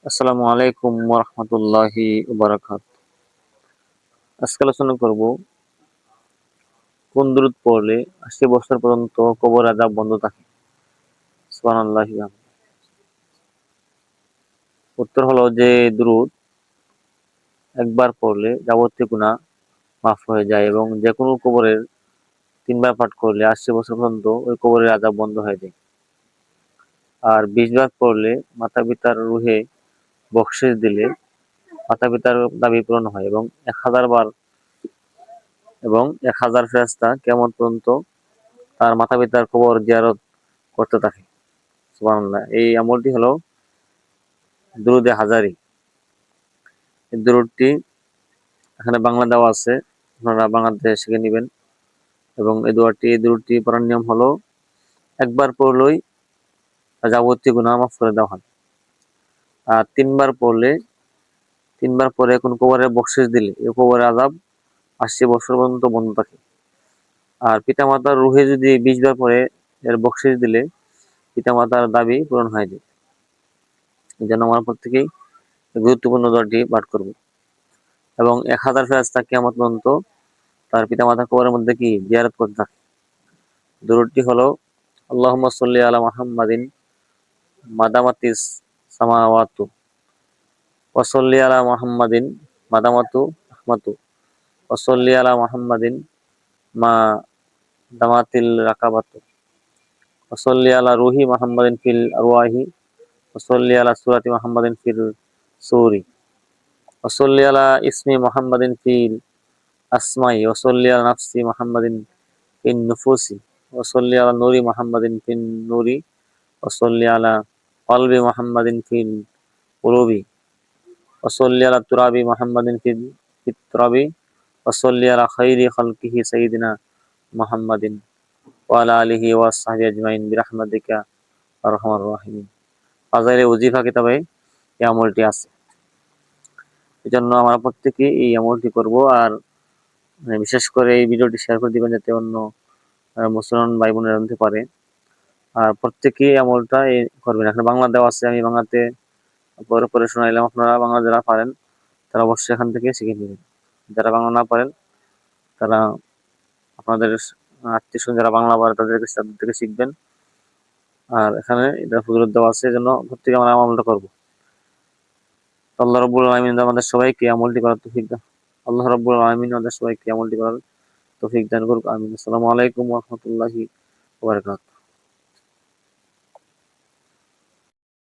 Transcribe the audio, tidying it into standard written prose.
আসসালামু আলাইকুম ওয়া রাহমাতুল্লাহি ওয়া বারাকাতুহু। আজকে আলোচনা করব কোন দুরূদ পড়লে ৮০ বছর পর্যন্ত কবর আযাব বন্ধ থাকে। সুবহানাল্লাহি ওয়া বিহামদিহি। উত্তর হলো যে দুরূদ একবার পড়লে যাবতীয় গুনাহ মাফ হয়ে যায় এবং যে কোনো কবরের ৩ বার পাঠ করলে ৮০ বছর পর্যন্ত ওই কবরের আযাব বন্ধ হয়ে যায়। আর ২০ বার পড়লে মাতা-পিতার রূহে বখশেশ দিলে মাতা-পিতার দাবি পূরণ হয় এবং ১০০০ বার এবং ১০০০ ফেরেশতা কিয়ামত পর্যন্ত তার মাতা-পিতার কবর জিয়ারত করতে থাকে। সুবহানাল্লাহ। এই আমলটি হলো দুরূদে হাজারি। এই দুরূদটি এখানে বাংলা দেওয়া আছে, আপনারা বাংলাতে শিখে নিবেন। এবং এই দুরূদটি পড়ার নিয়ম হলো একবার পড়লেই যাবতীয় গুনাহ মাফ করে দেওয়া হয়। আর ৩ বার পড়লে ৩ বার পরে কোন কবরে বখশেশ দিলে এই কবরের আযাব ৮০ বছর পর্যন্ত বন্ধ থাকে। আর পিতামাতার রূহে যদি ২০ বার পরে এর বখশেশ দিলে পিতামাতার দাবি পূরণ হয়ে যায়। এজন্য আমরা প্রত্যেকেই গুরুত্বপূর্ণ দোয়াটি পাঠ করব এবং ১০০০ ফেরেশতা কিয়ামত পর্যন্ত তার পিতামাতার কবরের মধ্যে কি জিয়ারত করতে থাকে। দুরূদটি হলো আল্লাহুম্মা সাল্লি আলা মুহাম্মাদিন মাদামাতিস সামাওয়াতু ওয়া সাল্লি আলা মুহাম্মাদিন মাদামাতু রাহমাতু ওয়া সাল্লি আলা মুহাম্মাদিন মা দামাতিল রাকাবাতু ওয়া সাল্লি আলা রূহি মুহাম্মাদিন ফিল আরওয়াহি ওয়া সাল্লি আলা সূরাতি মুহাম্মাদিন ফিল সূরি ওয়া সাল্লি আলা ইসমি মুহাম্মাদিন ফিল আসমাই ওয়া সাল্লি আলা নাফসি মুহাম্মাদিন ফিন নুফুসি ওয়া সাল্লি আলা নূরি মুহাম্মাদিন ফিন নূরি ওয়া সাল্লি আলা কলবি মুহাম্মাদিন ফিল কুলুবি ওয়া সাল্লি আলা তুরাবি মুহাম্মাদিন ফিত তুরাবি ওয়া সাল্লি আলা খাইরি খালকিহি সাইয়্যিদিনা মুহাম্মাদিন ওয়া আলা আলিহি ওয়া আসহাবিহি আজমাইন বিরহমাতিকা আরহামার রাহিমিন। ফাজাইলে ওজিফা কিতাবে এই আমলটি আছে। এজন্য আমরা প্রত্যেকেই এই আমলটি করব। আর বিশেষ করে এই ভিডিওটি শেয়ার করে দিবেন যাতে অন্য মুসলমান ভাই বোনেরা জানতে পারে। আর প্রত্যেকেই আমলটা করবেন। এখানে বাংলা দেওয়া আছে, আমি বাংলাতে পরে পরে শোনাইলাম। আপনারা বাংলা যারা পারেন তারা অবশ্যই এখান থেকে শিখে নেবেন। যারা বাংলা না পারেন তারা আপনাদের আত্মীয়-স্বজন যারা বাংলা পারে তাদের থেকে শিখবেন। আর এখানে এটা ফজিলত দেওয়া আছে, এজন্য প্রত্যেকে আমরা আমলটা করবো। আল্লাহ রাব্বুল আলামিন আমাদের সবাইকে আমলটি করার তৌফিক দান। আল্লাহ রাব্বুল আলামিন আমাদের সবাইকে আমলটি করার তৌফিক দান করুক। আমিন। আসসালামু আলাইকুম ওয়া রাহমাতুল্লাহি ওয়া বারাকাতুহু।